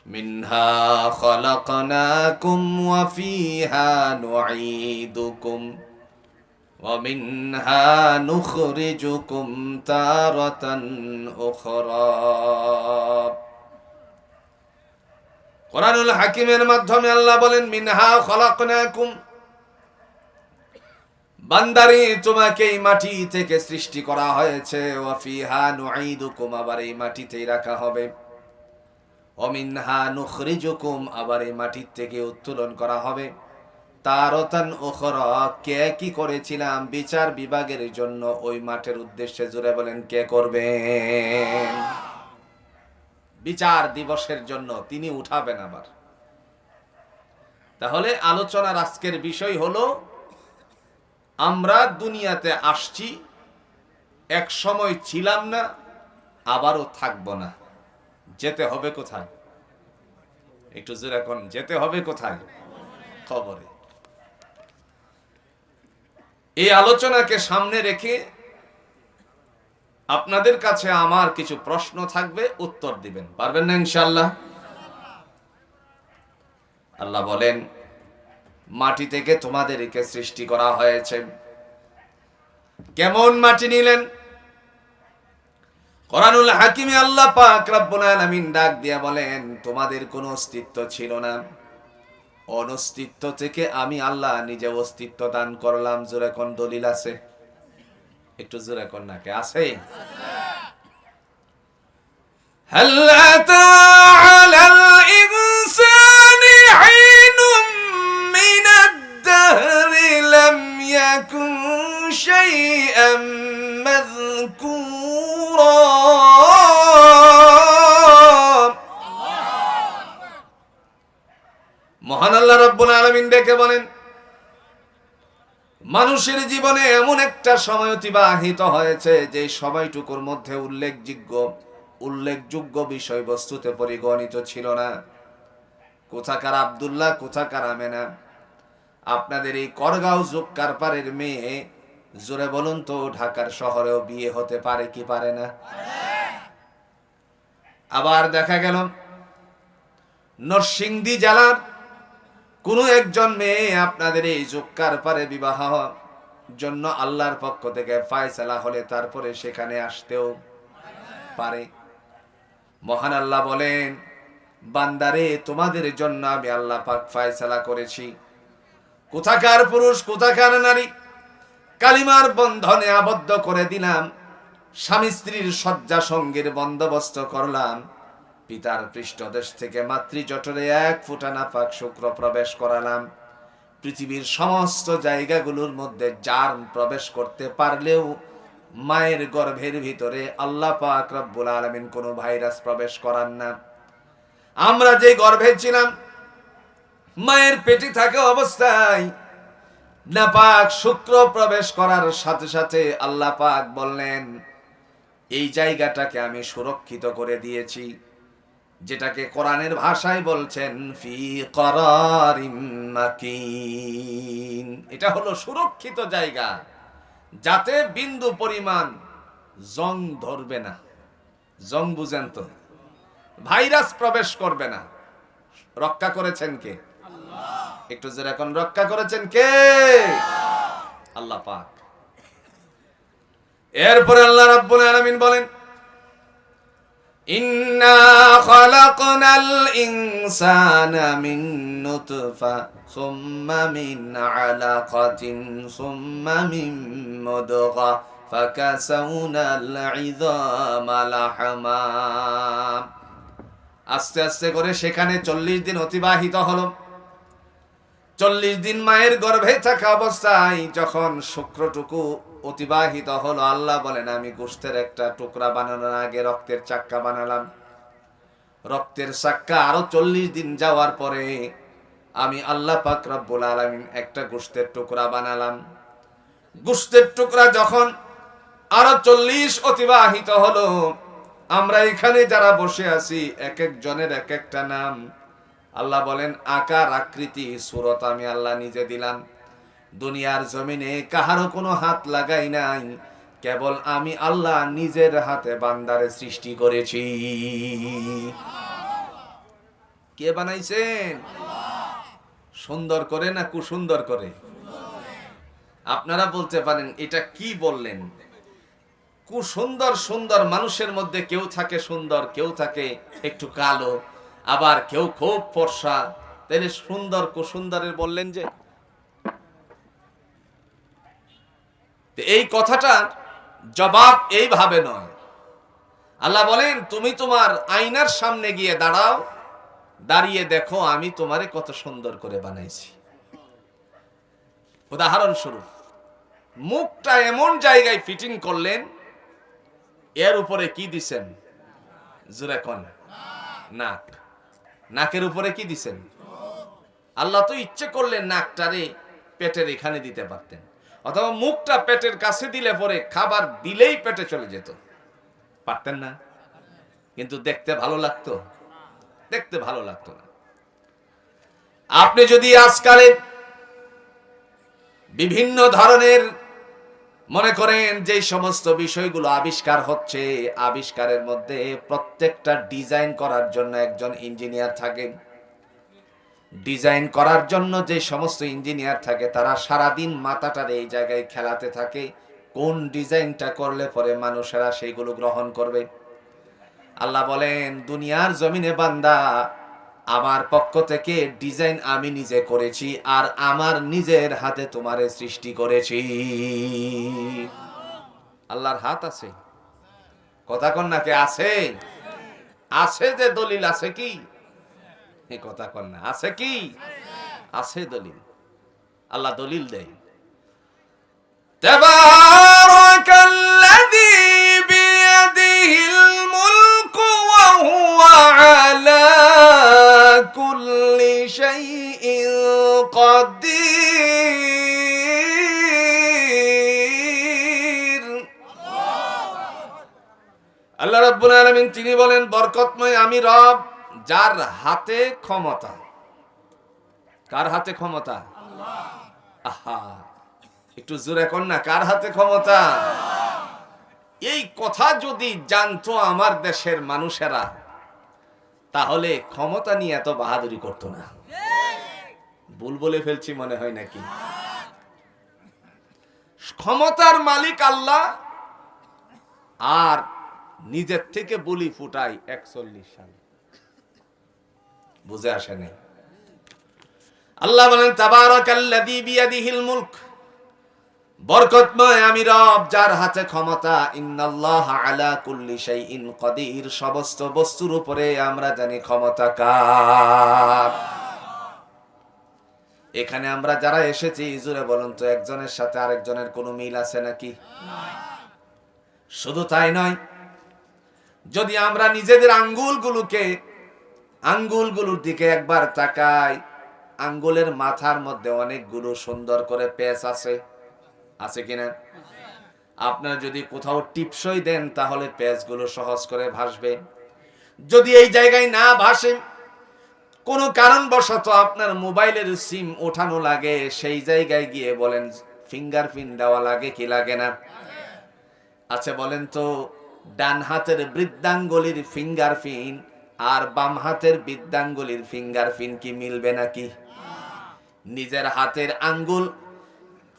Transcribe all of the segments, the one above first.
মিনহা খলাকনাকুম ওয়া ফিহা নুঈদুকুম ওয়া মিনহা নুখরিজুকুম তারাতান উখরা। কোরআনুল হাকিমের মাধ্যমে আল্লাহ বলেন, মিনহা খলাকনাকুম, বান্দারে তোমাকে এই মাটি থেকে সৃষ্টি করা হয়েছে, ওয়া ফিহা নুঈদুকুম, আবার এই মাটিতেই রাখা হবে, ওয়া মিনহা নুখরিজুকুম, আবার এই মাটি থেকে উত্তোলন করা হবে, তারাতান উখরা, কে কি করেছিলাম বিচার বিভাগের জন্য ওই মাঠের উদ্দেশ্যে। জোরে বলেন, কে করবেন? বিচার দিবসের জন্য তিনি উঠাবেন আবার। তাহলে আলোচনার আজকের বিষয় হলো, আমরা দুনিয়াতে আসছি, এক সময় ছিলাম না, আবারও থাকবো না, যেতে হবে কোথায়? একটু জোরে এখন, যেতে হবে কোথায়? কবরে। এই আলোচনাকে সামনে রেখে আপনাদের কাছে আমার কিছু প্রশ্ন থাকবে, উত্তর দিবেন, পারবেন না ইনশাআল্লাহ? আল্লাহ বলেন, মাটি থেকে তোমাদেরকে সৃষ্টি করা হয়েছে। কেমন মাটি নিলেন? কোরআনুল হাকিমে আল্লাহ পাক রব্বুল আলামিন ডাক দিয়া বলেন, তোমাদের কোনো অস্তিত্ব ছিল না, অনস্তিত্ব থেকে আমি আল্লাহ নিজে অস্তিত্ব দান করলাম। জোরে কোন দলিল আছে? একটু জোরে কোন, না কে আছে? হাল আতা আলাল ইনসানি হিনুম মিনাদ দাহরি লাম ইয়াকুন শাইআম মাযকুরা। মহান আল্লাহ রাব্বুল আলামিন ডেকে বলেন, মানুষের জীবনে এমন একটা সময় অতিবাহিত হয়েছে যে সময়টুকুর মধ্যে উল্লেখযোগ্য বিষয়বস্তুতে পরিগণিত ছিল না। কোথাকার আব্দুল্লাহ, কোথাকার আমেনা। আপনাদের এই করগাঁও জুক্কারপাড়ের মেয়ে, জোরে বলুন তো, ঢাকার শহরেও বিয়ে হতে পারে কি পারে না? আবার দেখা গেল নরসিংদী জেলার কোন একজন মেয়ে আপনাদের এই জুক্কারপাড়ে বিবাহ জন্য আল্লাহর পক্ষ থেকে ফায়সালা হলে তারপরে সেখানে আসতেও পারে। মহান আল্লাহ বলেন, বান্দারে তোমাদের জন্য আমি আল্লাহ পাক ফায়সালা করেছি। কোথাকার পুরুষ, কোথাকার নারী, কালিমার বন্ধনে আবদ্ধ করে দিলাম, স্বামী স্ত্রীর শয্যা সঙ্গীর বন্দোবস্ত করলাম, পিতার পৃষ্ঠদেশ থেকে মাতৃজঠরে 1 ফোঁটা নাপাক শুক্র প্রবেশ করালাম। পৃথিবীর সমস্ত জায়গাগুলোর মধ্যে জার্ম প্রবেশ করতে পারলেও মায়ের গর্ভের ভিতরে আল্লাহ পাক রব্বুল আলামিন কোনো ভাইরাস প্রবেশ করান না। আমরা যে গর্ভে ছিলাম, মায়ের পেটে থাকা অবস্থায় নাপাক শুক্র প্রবেশ করার সাথে সাথে আল্লাহ পাক বললেন, এই জায়গাটাকে আমি সুরক্ষিত করে দিয়েছি, যেটাকে কোরআনের ভাষায় বলছেন ফি করারিম মাকিন। এটা হলো সুরক্ষিত জায়গা, যাতে বিন্দু পরিমাণ জং ধরবে না। জং বুঝেন তো? ভাইরাস প্রবেশ করবে না। রক্ষা করেছেন কে? আল্লাহ। একটু জোরে এখন, রক্ষা করেছেন কে? আল্লাহ পাক। এরপরে আল্লাহ রাব্বুল আলামিন বলেন, ইন্না খালাকনাল ইনসানা মিন নুতফা সুম্মা মিন আলাকাতিন সুম্মা মিন মুদগা ফাকাসাউনাল ইযামা লাহমা। আস্তে আস্তে করে সেখানে 40 দিন অতিবাহিত হলো। 40 দিন মায়ের গর্ভে থাকা অবস্থায় যখন শুক্রটুকু অতিবাহিত হলো, আল্লাহ বলেন, আমি গোশতের একটা টুকরা বানানোর আগে রক্তের চাক্কা বানালাম। রক্তের চাক্কা আরো 40 দিন যাওয়ার পরে আমি আল্লাহ পাক রব্বুল আলামিন একটা গোশতের টুকরা বানালাম। গোশতের টুকরা যখন আরো 40 অতিবাহিত হলো, আমরা এখানে যারা বসে আছি, এক একজনের এক একটা নাম। আল্লাহ বলেন, আকার আকৃতি সূরত আমি আল্লাহ নিজে দিলাম। দুনিয়ার জমিনে কাহারও কোনো হাত লাগাই নাই, কেবল আমি আল্লাহ নিজের হাতে বান্দারে সৃষ্টি করেছি। কে বানাইছেন? সুন্দর করে না কুসুন্দর করে? আপনারা বলতে পারেন এটা কি বললেন? কুসুন্দর সুন্দর মানুষের মধ্যে কেউ থাকে সুন্দর, কেউ থাকে একটু কালো, আবার কেউ খুব ফর্সা। তাহলে সুন্দর কুসুন্দরের বললেন যে? এই কথাটার জবাব এইভাবে নয়। আল্লাহ বলেন তুমি তোমার আয়নার সামনে গিয়ে দাঁড়াও, দাঁড়িয়ে দেখো আমি তোমারে কত সুন্দর করে বানাইছি। উদাহরণস্বরূপ মুখটা এমন জায়গায় ফিটিং করলেন, এর উপরে কি দিছেন? জোরে কোন? নাক। নাকের উপরে কি দিছেন? আল্লাহ তো ইচ্ছে করলেন নাকটারে পেটের এখানে দিতে পারতেন, অথবা মুখটা পেটের কাছে দিলে পরে খাবার দিলেই পেটে চলে যেত, পারতেন না? কিন্তু দেখতে ভালো লাগতো? দেখতে ভালো লাগতো না। আপনি যদি আজকালে বিভিন্ন ধরনের মনে করেন যে সমস্ত বিষয়গুলো আবিষ্কার হচ্ছে, আবিষ্কারের মধ্যে প্রত্যেকটা ডিজাইন করার জন্য একজন ইঞ্জিনিয়ার থাকেন। ডিজাইন করার জন্য যে সমস্ত ইঞ্জিনিয়ার থাকে তারা সারাদিন মাথাটার এই জায়গায় খেলাতে থাকে, কোন ডিজাইনটা করলে পরে মানুষেরা সেইগুলো গ্রহণ করবে। আল্লাহ বলেন দুনিয়ার জমিনে বান্দা আমার পক্ষ থেকে ডিজাইন আমি নিজে করেছি, আর আমার নিজের হাতে তোমারে সৃষ্টি করেছি। আল্লাহর হাত আছে, কথা কন না কে আছে? আছে যে দলিল আছে কি? এই কথা কন না, আছে কি? আছে দলিল। আল্লাহ দলিল দেয়। তাবারাকাল্লাযী বিয়াদিহিল মুলকু ওয়া হুয়া আলা কুল্লি শাইইন কাদির। আল্লাহ রাব্বুল আলামিন তিনি বলেন বরকতময় আমি রব, যার হাতে ক্ষমতা। কার হাতে ক্ষমতা? আহা, একটু জোরে কর না, কার হাতে ক্ষমতা? এই কথা যদি জানতো আমার দেশের মানুষেরা, তাহলে ক্ষমতা নিয়ে এত বাহাদুরি করতো না। ভুল বলে ফেলছি মনে হয় নাকি? ক্ষমতার মালিক আল্লাহ, আর নিজের থেকে বলি ফুটাই 41 সাল। বুঝে আসে নাই? আল্লাহ বলেন তাবারাকাল্লাযী বিয়াদিহিল মুলক, বরকতময় আমি রব যার হাতে ক্ষমতা। ইন্নাল্লাহা আলা কুল্লি শাইইন কাদির, সমস্ত বস্তুর উপরে আমরা জানি ক্ষমতা কার। এখানে আমরা যারা এসেছি জুড়ে বলুন তো একজনের সাথে আরেকজনের কোনো মিল আছে নাকি? শুধু তাই নয়, যদি আমরা নিজেদের আঙ্গুলগুলোর দিকে একবার তাকাই, আঙ্গুলের মাথার মধ্যে অনেকগুলো সুন্দর করে পেঁচ আছে, আছে কিনা? আপনারা যদি কোথাও টিপসই দেন তাহলে পেঁচগুলো সহজ করে ভাসবে। যদি এই জায়গায় না ভাসে, কোনো কারণবশত আপনার মোবাইলের সিম ওঠানো লাগে, সেই জায়গায় গিয়ে বলেন ফিঙ্গারপ্রিন্ট দেওয়া লাগে কি লাগে না? আচ্ছা বলেন তো, ডান হাতের বৃদ্ধাঙ্গুলির ফিঙ্গারপ্রিন্ট আর বাম হাতের বৃদ্ধাঙ্গুলির ফিঙ্গারপ্রিন্ট কি মিলবে নাকি? নিজের হাতের আঙ্গুল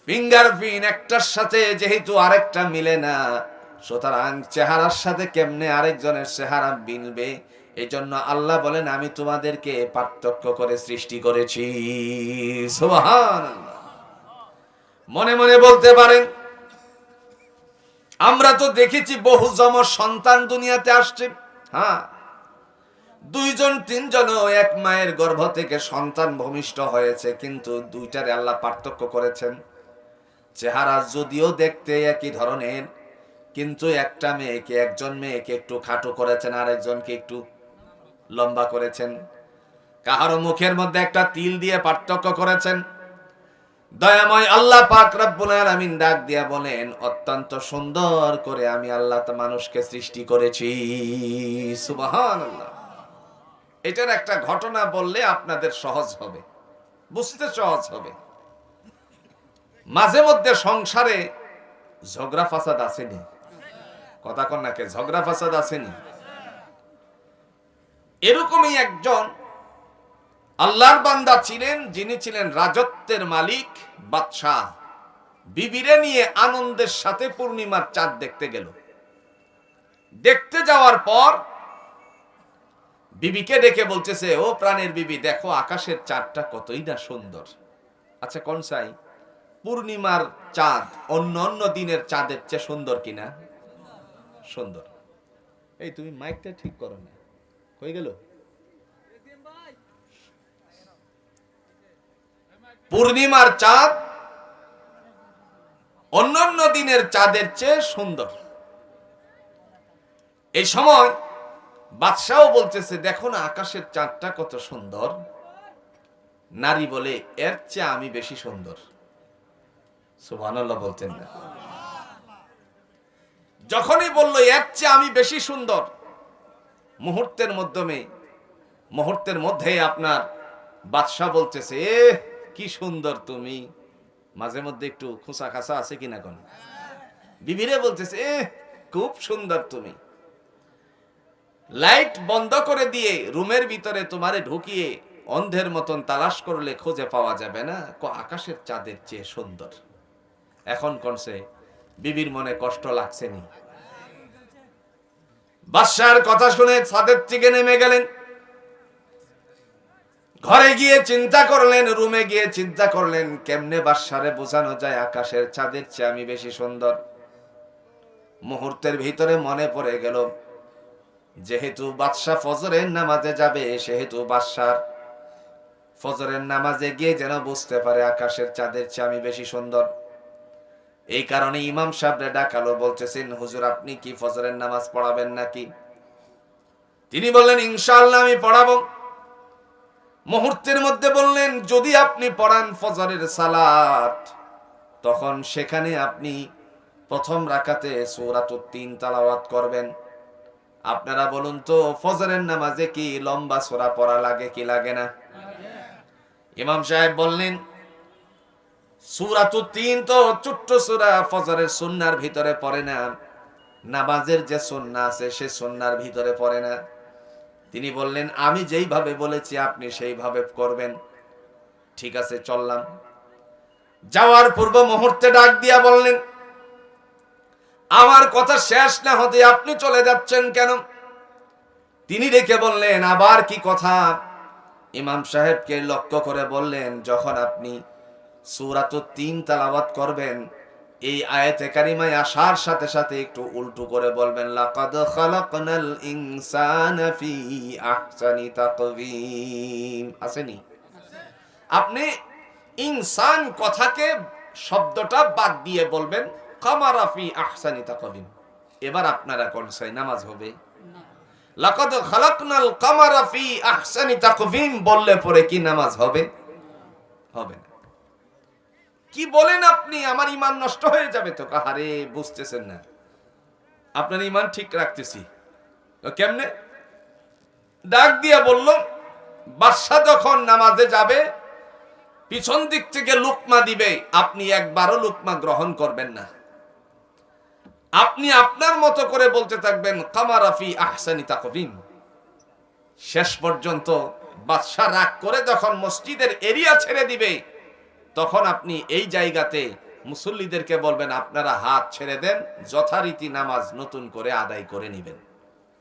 ফিঙ্গারপ্রিন্ট একটার সাথে যেহেতু আরেকটা মিলে না, সুতরাং চেহারার সাথে কেমনে আরেকজনের চেহারা মিলবে? এজন্য আল্লাহ বলেন আমি তোমাদেরকে পার্থক্য করে সৃষ্টি করেছি। সুবহানাল্লাহ। মনে মনে বলতে পারেন আমরা তো দেখেছি বহু যমজ সন্তান দুনিয়াতে আসছে। হ্যাঁ, 2 জন 3 জন এক মায়ের গর্ভ থেকে সন্তান ভূমিষ্ঠ হয়েছে, কিন্তু দুইটারে আল্লাহ পার্থক্য করেছেন। চেহারা যদিও দেখতে একই ধরনের, কিন্তু একজন মেয়েকে একটু খাটো করেছেন, আর একজনকে একটু লম্বা করেছেন। কাহারো মুখের মধ্যে একটা তিল দিয়ে পার্থক্য করেছেন। দয়াময় আল্লাহ পাক রব্বুল আলামিন ডাক দিয়া বলেন অত্যন্ত সুন্দর করে আমি আল্লাহ মানুষকে সৃষ্টি করেছি। সুবহানাল্লাহ। এটার একটা ঘটনা বললে আপনাদের সহজ হবে, বুঝতে সহজ হবে। মাঝে মধ্যে সংসারে ঝগড়া ফাসাদ আসেনি? কথা কন নাকি? ঝগড়া ফাসাদ আসেনি? এরকমই একজন আল্লাহর বান্দা ছিলেন যিনি ছিলেন রাজত্বের মালিক বাদশাহ। বিবিরে নিয়ে আনন্দের সাথে পূর্ণিমার চাঁদ দেখতে গেল। দেখতে যাওয়ার পর বিবিকে ডেকে বলতেছে, ও প্রাণের বিবি, দেখো আকাশের চাঁদটা কতই না সুন্দর। আচ্ছা কনসাই, পূর্ণিমার চাঁদ অন্য অন্য দিনের চাঁদের চেয়ে সুন্দর কিনা? সুন্দর। এই তুমি মাইকটা ঠিক করো না, হয়ে গেল। পূর্ণিমার চাঁদ অন্যান্য দিনের চাঁদের চেয়ে সুন্দর। এই সময় বাদশাও বলতেছে, দেখো না আকাশের চাঁদটা কত সুন্দর। নারী বলে, এর চেয়ে আমি বেশি সুন্দর। সুবহানাল্লাহ বলতেন না? যখনই বলল এর চেয়ে আমি বেশি সুন্দর, মুহূর্তের মধ্যে আপনার বাদশা বলতেছে, কি সুন্দর তুমি। মাঝে মধ্যে একটু খোঁচা খাসা আছে কিনা কোন? বিবিরে বলতেছে, খুব সুন্দর তুমি। লাইট বন্ধ করে দিয়ে রুমের ভিতরে তোমারে ঢুকিয়ে অন্ধের মতন তালাশ করলে খুঁজে পাওয়া যাবে না, আকাশের চাঁদের চেয়ে সুন্দর। এখন কোনছে বিবির মনে কষ্ট লাগছে নি? বাদশার কথা শুনে ছাদের থেকে নেমে গেলেন। ঘরে গিয়ে চিন্তা করলেন, রুমে গিয়ে চিন্তা করলেন, কেমনে বাদশারে বোঝানো যায় আকাশের চাঁদের চেয়ে আমি বেশি সুন্দর। মুহূর্তের ভিতরে মনে পড়ে গেল, যেহেতু বাদশা ফজরের নামাজে যাবে, সেহেতু বাদশার ফজরের নামাজে গিয়ে যেন বুঝতে পারে আকাশের চাঁদের চেয়ে আমি বেশি সুন্দর। এই কারণে ইমাম সাহেবরে ডাকালো, বলতেছেন, হুজুর আপনি কি ফজরের নামাজ পড়াবেন নাকি? তিনি বললেন, ইনশাআল্লাহ আমি পড়াবো। মুহূর্তের মধ্যে বললেন, যদি আপনি পড়ান ফজরের সালাত, তখন সেখানে আপনি প্রথম রাকাতে সূরাতুত তিন তেলাওয়াত করবেন। আপনারা বলুন তো, ফজরের নামাজে কি লম্বা সূরা পড়া লাগে কি লাগে না? ইমাম সাহেব বললেন, সূরাতুত তিন তো ছোট্ট সূরা, ফজরের সুন্নাহর ভিতরে পড়ে না, নামাজের যে সুন্নাহ আছে সে সুন্নাহর ভিতরে পড়ে না। তিনি বললেন, আমি যেইভাবে বলেছি আপনি সেইভাবে করবেন। ঠিক আছে, চললাম। যাওয়ার পূর্ব মুহূর্তে ডাক দিয়া বললেন, আমার কথা শেষ না হতে আপনি চলে যাচ্ছেন কেন? তিনি রেখে বললেন, আবার কি কথা? ইমাম সাহেবকে লক্ষ্য করে বললেন, যখন আপনি সূরাতুত তিন তেলাওয়াত করবেন, এই আয়াতে কারিমায় আসার সাথে সাথে একটু উল্টো করে বলবেন, লাকাদ খালাকনাল ইনসানা ফি আহসানি তাকওয়িম। আসেনি? আপনি ইনসান কথাকে শব্দটা বাদ দিয়ে বলবেন কামারা ফি আহসানি তাকওয়িম। এবার আপনারা কোন সাই নামাজ হবে? লাকাদ খালাকনাল কামারা ফি আহসানি তাকওয়িম বললে পরে কি নামাজ হবে? হবে না। কি বলেন আপনি? আমার ঈমান নষ্ট হয়ে যাবে তো। কাহারে বুঝতেছেন না? আপনার ঈমান ঠিক রাখতেছি। তো কেমনে? ডাক দিয়া বলল, বাদশা যখন নামাজে যাবে, পিছন দিক থেকে লুকমা দিবে, আপনি একবারও লুকমা গ্রহণ করবেন না। আপনি আপনার মতো করে বলতে থাকবেন কামারা ফি আহসানি তাকওয়িম। শেষ পর্যন্ত বাদশা রাগ করে যখন মসজিদের এরিয়া ছেড়ে দিবে, তখন আপনি এই জায়গাতে মুসল্লিদেরকে বলবেন, আপনারা হাত ছেড়ে দেন, যথারীতি নামাজ নতুন করে আদায় করে নেবেন।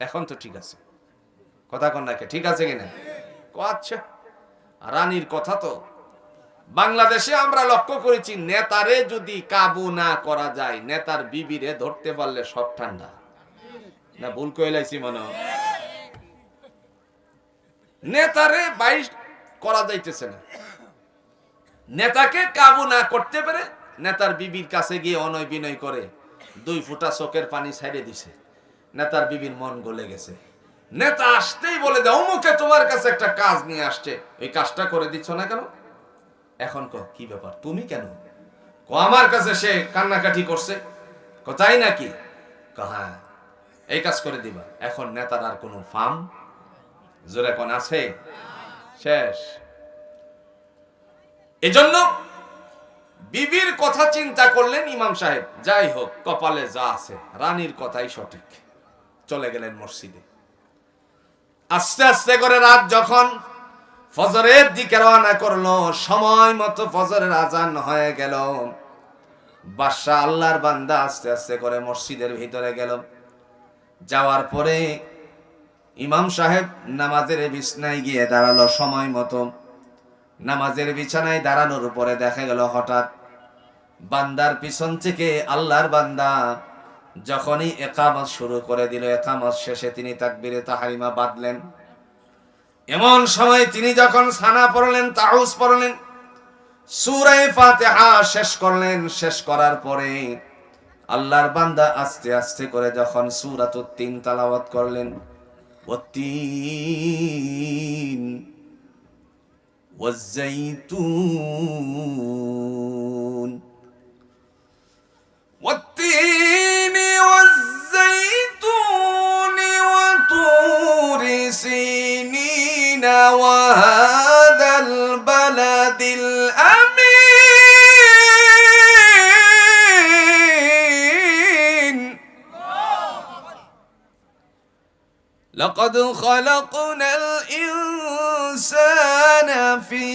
এখন তো ঠিক আছে? কথা কন নাকি? ঠিক আছে কিনা? আচ্ছা, রানীর কথা তো বাংলাদেশে আমরা লক্ষ্য করেছি, নেতারে যদি কাবু না করা যায়, নেতার বিবিরে ধরতে পারলে সব ঠান্ডা। না ভুল কইলাইছি মনে? নেতারে বাইশ করা যাইতেছে না। নেতাকে কাবু না করতে পারে, নেতার বিবির কাছে গিয়ে অনয় বিনয় করে 2 ফোঁটা চোখের পানি ছাইড়ে দিছে। নেতার বিবির মন গলে গেছে। নেতা আসতেই বলে দেয়, অমুকে তোমার কাছে একটা কাজ নিয়ে আসছে, এই কাজটা করে দিচ্ছ না কেন? এখন কি ব্যাপার, তুমি কেন? আমার কাছে সে কান্নাকাটি করছে। তাই নাকি? হ্যাঁ, এই কাজ করে দিবা। এখন নেতার আর কোনো ফার্ম জোরে কোন আছে? শেষ। এজন্য বিবির কথা চিন্তা করলেন ইমাম সাহেব। যাই হোক, কপালে যা আছে, রানীর কথাই সঠিক। চলে গেলেন মসজিদে। আস্তে আস্তে করে রাত যখন ফজরের দিকে রওনা করলো। সময় মতো ফজরের আজান হয়ে গেল। বাদশা আল্লাহর বান্দা আস্তে আস্তে করে মসজিদের ভিতরে গেল। যাওয়ার পরে ইমাম সাহেব নামাজের বিছানায় গিয়ে দাঁড়ালো। সময় মতো নামাজের বিছানায় দাঁড়ানোর উপরে দেখা গেল হঠাৎ বান্দার পিছন থেকে আল্লাহর বান্দা যখনই ইকামত শুরু করে দিল, ইকামত শেষে তিনি তাকবীরে তাহরিমা বাঁধলেন। এমন সময় তিনি যখন সানা পড়লেন, তাউজ পড়লেন, সূরা ফাতিহা শেষ করলেন। শেষ করার পরে আল্লাহর বান্দা আস্তে আস্তে করে যখন সূরাতুত তিন তেলাওয়াত করলেন, ওয়াত-তিন ওয়াজ-যাইতুন ওয়াত-তিন ওয়াজ-যাইতুন ওয়া তুরি সিনিন ওয়া হাযাল বালাদিল আমিন লাকাদ খালাকনাল ইনসানা ফি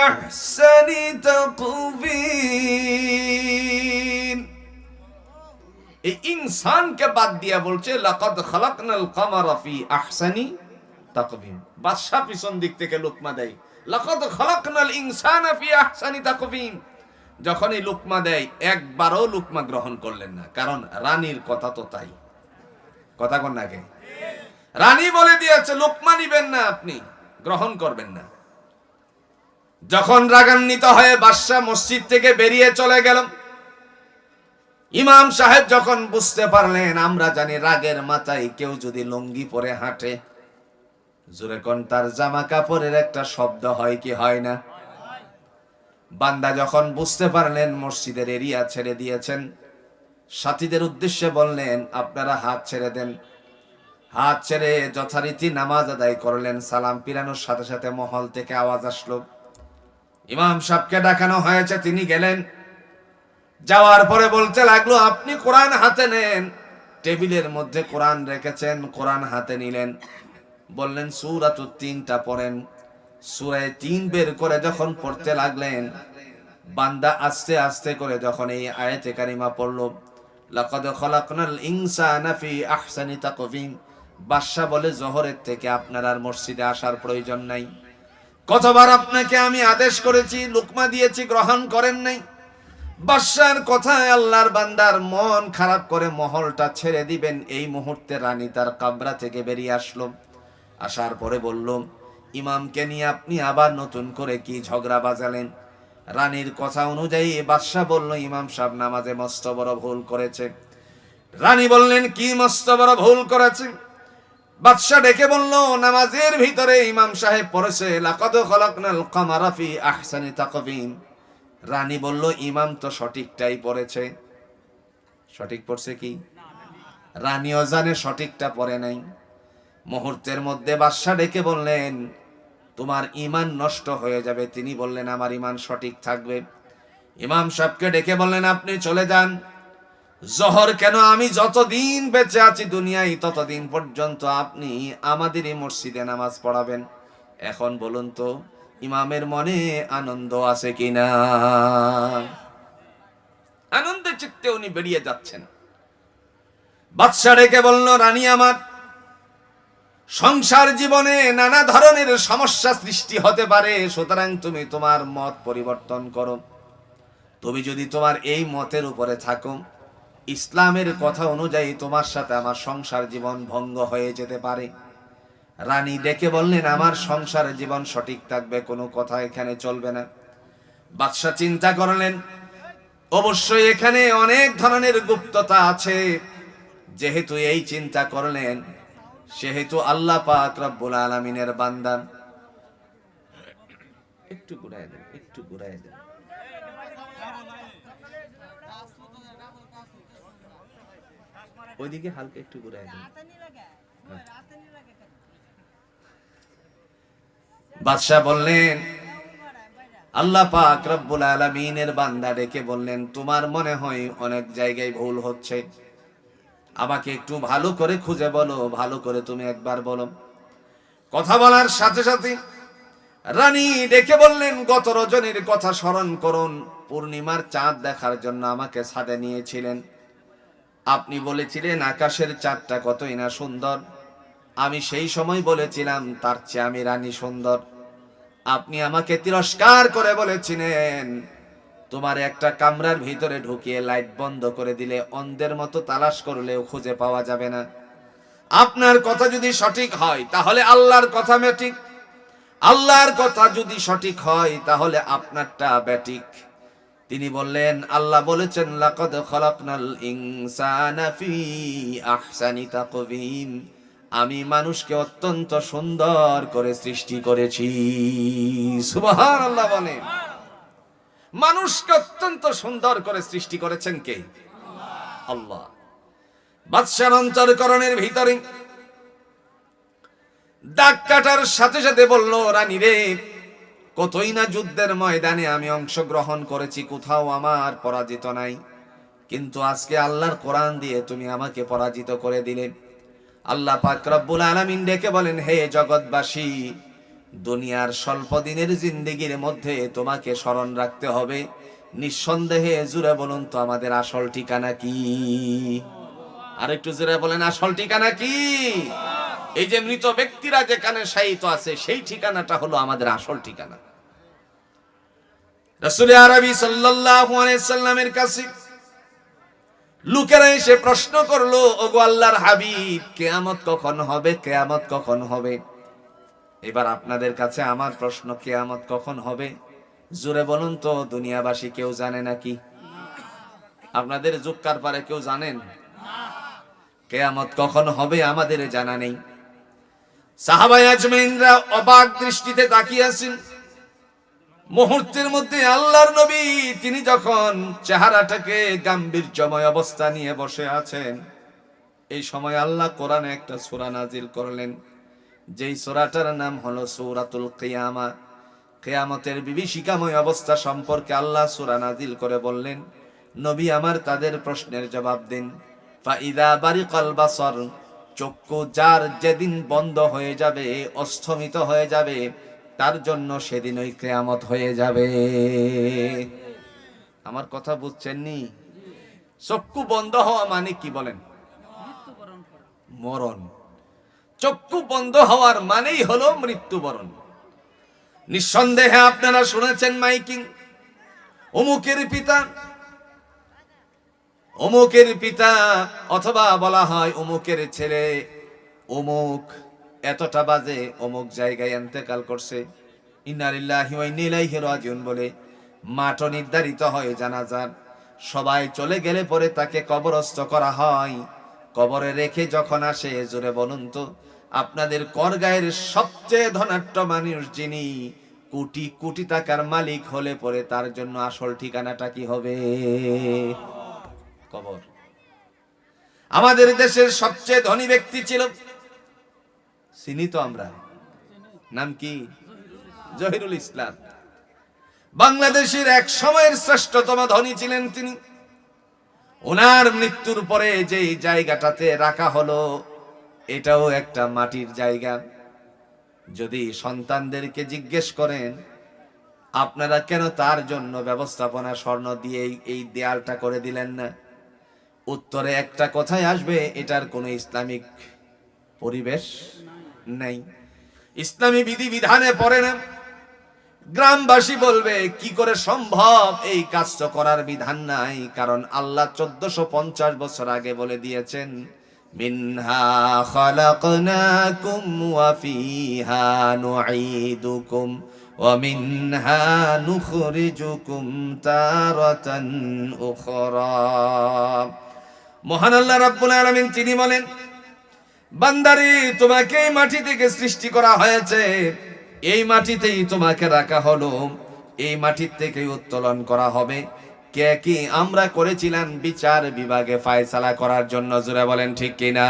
আহসানি তাকবীর। এই ইনসানকে বাদ দিয়া বলছে লাকাদ খালাকনাল কামারা ফি আহসানি তাকবীর। বাদশা পিছন দিক থেকে লুকমা দেয়, লাকাদ খালাকনাল ইনসানা ফি আহসানি তাকবীর। যখন এই লুকমা দেয় একবারও লুকমা গ্রহণ করলেন না, কারণ রানীর কথা তো তাই। কথা কোন নাকি? রানী বলে দিয়েছে লুকমা নিবেন না, আপনি গ্রহণ করবেন না। যখন রাগান্বিত হয়ে বাদশা মসজিদ থেকে বেরিয়ে চলে গেল, ইমাম সাহেব যখন বুঝতে পারলেন, আমরা জানি রাগের মাথায় কেউ যদি লুঙ্গি পরে হাঁটে, জোরে কোন তার জামা কাপড়ের একটা শব্দ হয় কি হয় না? বান্দা যখন বুঝতে পারলেন মসজিদের এরিয়া ছেড়ে দিয়েছেন, সাথীদের উদ্দেশ্যে বললেন আপনারা হাত ছেড়ে দেন। হাত ছেড়ে যথারীতি নামাজ আদায় করলেন। সালাম পিরানোর সাথে সাথে মহল থেকে আওয়াজ আসলো, ইমাম সাহেবকে ডাকানো হয়েছে। তিনি গেলেন। যাওয়ার পরে বলতে লাগলো, আপনি কোরআন হাতে নেন। টেবিলের মধ্যে কোরআন রেখেছেন, কোরআন হাতে নিলেন। বললেন সূরাতুত তিনটা পড়েন। সূরা ৩ বের করে যখন পড়তে লাগলেন, বান্দা আস্তে আস্তে করে যখন এই আয়াতে কারিমা পড়ল, লাকাদ খালাকনাল ইনসানা ফি আহসানি তাকওয়িম, বাদশা বলে জোহরের থেকে আপনার আর মসজিদে আসার প্রয়োজন নাই। কতবার আপনাকে আমি আদেশ করেছি, লুকমা দিয়েছি, গ্রহণ করেন নাই। বাদশার কথায় আল্লাহর বান্দার মন খারাপ করে মহলটা ছেড়ে দিবেন, এই মুহূর্তে রানী তার কামরা থেকে বেরিয়ে আসলো। আসার পরে বলল, ইমামকে নিয়ে আপনি আবার নতুন করে কি ঝগড়া বাজালেন? রানীর কথা অনুযায়ী বাদশা বলল, ইমাম সাহেব নামাজে মস্ত বড় ভুল করেছে। রানী বললেন, কি মস্ত বড় ভুল করেছে? বাদশা ডেকে বলল, নামাজের ভিতরে ইমাম সাহেব পড়েছে লাকাদ খালাকনাল কামারা ফি আহসানি তাকওয়িম। রানী বলল, ইমাম তো সঠিকটাই পড়েছে। সঠিক পড়ছে কি? রানীও জানে সঠিকটা পড়ে নাই। মুহূর্তের মধ্যে বাদশা ডেকে বললেন, তোমার ঈমান নষ্ট হয়ে যাবে। তিনি বললেন, আমার ঈমান সঠিক থাকবে। ইমাম সাহেবকে ডেকে বললেন, আপনি চলে যান। জোহর কেন, আমি যতদিন বেঁচে আছি দুনিয়ায় ততদিন পর্যন্ত আপনি আমাদের এই মসজিদে নামাজ পড়াবেন। এখন বলুন তো, ইমামের মনে আনন্দ আছে কিনা? আনন্দের চিত্তে উনি বেরিয়ে যাচ্ছেন। বাদশা ডেকে বলল, রানী আমার, সংসার জীবনে নানা ধরনের সমস্যা সৃষ্টি হতে পারে, সুতরাং তুমি তোমার মত পরিবর্তন করো। তুমি যদি তোমার এই মতের উপরে থাকো, ইসলামের কথা অনুযায়ী তোমার সাথে আমার সংসার জীবন ভঙ্গ হয়ে যেতে পারে। রানী ডেকে বললেন, আমার সংসার জীবন সঠিক থাকবে, কোনো কথা এখানে চলবে না। বাদশা চিন্তা করলেন, অবশ্যই এখানে অনেক ধরনের গুপ্ততা আছে। যেহেতু এই চিন্তা করলেন, সেহেতু আল্লাহ পাক রব্বুল আলামিনের বান্দা। একটু ঘুরাই দেন, একটু ঘুরাই দেন। ওইদিকে হালকা একটু ঘুরাই দেন। বাদশা বললেন, আল্লাহ পাক রব্বুল আলামিনের বান্দা ডেকে বললেন, তোমার মনে হয় অনেক জায়গায় ভুল হচ্ছে, আমাকে একটু ভালো করে খুঁজে বলো, ভালো করে তুমি একবার বলো। কথা বলার সাথে সাথে রানী ডেকে বললেন, গত রজনীর কথা স্মরণ করুন, পূর্ণিমার চাঁদ দেখার জন্য আমাকে ছাদে নিয়েছিলেন। আপনি বলেছিলেন আকাশের চাঁদটা কতই না সুন্দর। আমি সেই সময় বলেছিলাম তার চেয়ে আমি রানী সুন্দর। আপনি আমাকে তিরস্কার করে বলেছিলেন তোমার একটা কামরার ভিতরে ঢুকিয়ে লাইট বন্ধ করে দিলে অন্ধের মতো তালাশ করলেও খুঁজে পাওয়া যাবে না। আপনার কথা যদি সঠিক হয় তাহলে আল্লাহর কথা সঠিক, আল্লাহর কথা যদি সঠিক হয় তাহলে আপনারটা ব্যাটিক। তিনি বললেন, আল্লাহ বলেছেন লাকাদ খালাকনাল ইনসানা ফি আহসানি তাকওয়িম, আমি মানুষকে অত্যন্ত সুন্দর করে সৃষ্টি করেছি। সুবহানাল্লাহ বলেন। মানুষকে অত্যন্ত সুন্দর করে সৃষ্টি করেছেন কে? আল্লাহ। বাদশার অন্তরকরণের ভিতরে দাগ কাটার সাথে সাথে বলল, রানী রে, কতই না যুদ্ধের ময়দানে আমি অংশগ্রহণ করেছি, কোথাও আমার পরাজিত নাই, কিন্তু আজকে আল্লাহর কোরআন দিয়ে তুমি আমাকে পরাজিত করে দিলে। আল্লাহ পাক রব্বুল আলামিন ডেকে বলেন, হে জগৎবাসী, দুনিয়ার স্বল্প দিনের জিন্দেগির মধ্যে তোমাকে স্মরণ রাখতে হবে। নিঃসন্দেহে জুড়ে বলুন তো আমাদের আসল ঠিকানা কি? আরেকটু জোরে বলেন, আসল ঠিকানা কি? এই যে মৃত ব্যক্তিরা যেখানে শায়িত আছে সেই ঠিকানাটা হলো আমাদের আসল ঠিকানা। রাসূল আরবি সাল্লাল্লাহু আলাইহি সাল্লামের কাছে লোকেরা এসে প্রশ্ন করলো, ওগো আল্লাহর হাবিব, কিয়ামত কখন হবে? কিয়ামত কখন হবে? এবার আপনাদের কাছে আমার প্রশ্ন, কিয়ামত কখন হবে? জোরে বলুন তো, দুনিয়াবাসী কেউ জানে নাকি? আপনাদের জুক্কার পারে কেউ জানেন কিয়ামত কখন হবে? আমাদের জানা নেই। সাহাবায়ে আজমাইনরা অবাক দৃষ্টিতে তাকিয়ে আছেন। মুহূর্তের মধ্যে আল্লাহর নবী তিনি যখন চেহারাটাকে গাম্ভীর্যময় অবস্থা নিয়ে বসে আছেন, এই সময় আল্লাহ কোরআনে একটা সূরা নাজিল করলেন, যেই সূরাটার নাম হলো সূরাতুল কিয়ামা। কিয়ামতের বিভীষিকাময় অবস্থা সম্পর্কে আল্লাহ সূরা নাজিল করে বললেন, নবী আমার তাদের প্রশ্নের জবাব দিন। ফাইদা বারিকাল বাসর, চক্ষু যার যেদিন বন্ধ হয়ে যাবে, অস্তমিত হয়ে যাবে, তার জন্য সেদিন ওই কিয়ামত হয়ে যাবে। আমার কথা বুঝছেননি? চক্ষু বন্ধ হওয়া মানে কি বলেন? মরণ। চক্ষু বন্ধ হওয়ার মানেই হলো মৃত্যুবরণ। নিঃসন্দেহে আপনারা শুনেছেন মাইকিং, অমুকের পিতা, অমুকের পিতা, অথবা বলা হয় অমুকের ছেলে অমুক এতটা বাজে অমুক জায়গায় ইন্তেকাল করছে, ইন্না লিল্লাহি ওয়া ইন্না ইলাইহি রাজিউন বলে মাঠ নির্ধারিত হয় জানাজার। সবাই চলে গেলে পরে তাকে কবরস্থ করা হয়। কবরে রেখে যখন আসে, জোরে বলুন তো আপনাদের করগাঁয়ের সবচেয়ে ধনাঢ্য মানুষ যিনি, কোটি কোটি টাকার মালিক হলে পরে তার জন্য আসল ঠিকানাটা কি হবে? কবর। আমাদের দেশের সবচেয়ে ধনী ব্যক্তি ছিল, চিনি তো আমরা, নাম কি? জহিরুল ইসলাম। বাংলাদেশের এক সময়ের শ্রেষ্ঠতম ধনী ছিলেন তিনি। ওনার মৃত্যুর পরে যে জায়গাটাতে রাখা হলো, এটাও একটা মাটির জায়গা। যদি সন্তানদেরকে জিজ্ঞেস করেন আপনারা কেন তার জন্য ব্যবস্থাপনা স্বর্ণ দিয়ে এই দেয়ালটা করে দিলেন না, উত্তরে একটা কথাই আসবে, এটার কোনো ইসলামিক পরিবেশ নেই, ইসলামী বিধিবিধানে পড়ে না। গ্রামবাসী বলবে কি করে সম্ভব, এই কাজ করার বিধান নাই, কারণ আল্লাহ 1450 বছর আগে বলে দিয়েছেন, মিনহা খালাকনাকুম ওয়া ফিহা নুঈদুকুম ওয়া মিনহা নুখরিজুকুম তারাতান উখরা। মহান আল্লাহ রাব্বুল আলামিন তিনি বলেন, বান্দারে তোমাকে এই মাটি থেকে সৃষ্টি করা হয়েছে, এই মাটিতেই তোমাকে রাখা হলো, এই মাটির থেকে উত্তোলন করা হবে। কে কি আমরা করেছিলাম বিচার বিভাগে ফয়সালা করার জন্য, জোরে বলেন ঠিক কিনা?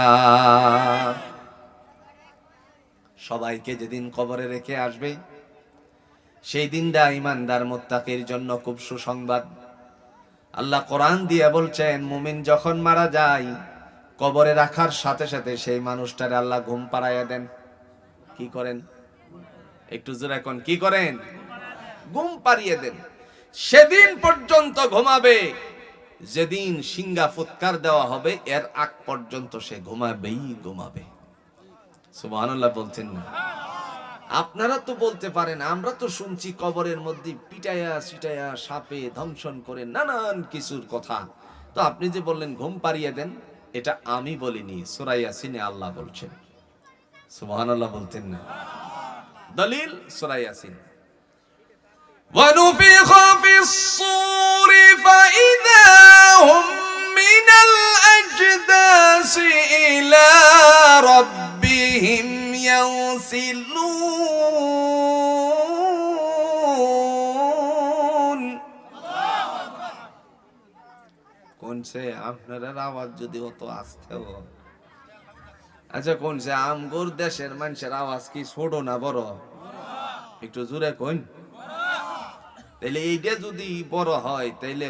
সবাইকে যেদিন কবরে রেখে আসবে, সেই দিনটা ঈমানদার মুত্তাকির জন্য খুব সুসংবাদ। আল্লাহ কোরআন দিয়ে বলছেন, মুমিন যখন মারা যায়, কবরে রাখার সাথে সাথে সেই মানুষটারে আল্লাহ ঘুম পাড়াইয়া দেন। কি করেন? একটু জোরে এখন কি করেন? ঘুম পাড়িয়ে দেন। সেদিন পর্যন্ত ঘুমাবে যেদিন সিংহা ফুৎকার দেওয়া হবে, এর আগ পর্যন্ত সে ঘুমাবেই ঘুমাবে। সুবহানাল্লাহ বলছেন না? আপনারা তো বলতে পারেন, আমরা তো শুনছি কবরের মধ্যে পিটাইয়া সিটাইয়া সাপে দংশন করে নানান কিছুর কথা। তো আপনি যে বললেন ঘুম পাড়িয়ে দেন, এটা আমি বলিনি, সূরা ইয়াসিনে আল্লাহ বলছেন। সুবহানাল্লাহ বলতেন না? দলিল সূরা ইয়াসিন। ونفخ في الصور فإذا هم من الأجداث إلى ربهم ينسلون। কোনছে আপনার আওয়াজ যদি অত আসতে হয়? আচ্ছা কোনছে আমগোর দেশের মানুষের আওয়াজ কি ছোট না বড়? একটু জোরে কোন। তাইলে এইটা যদি বড় হয় তাইলে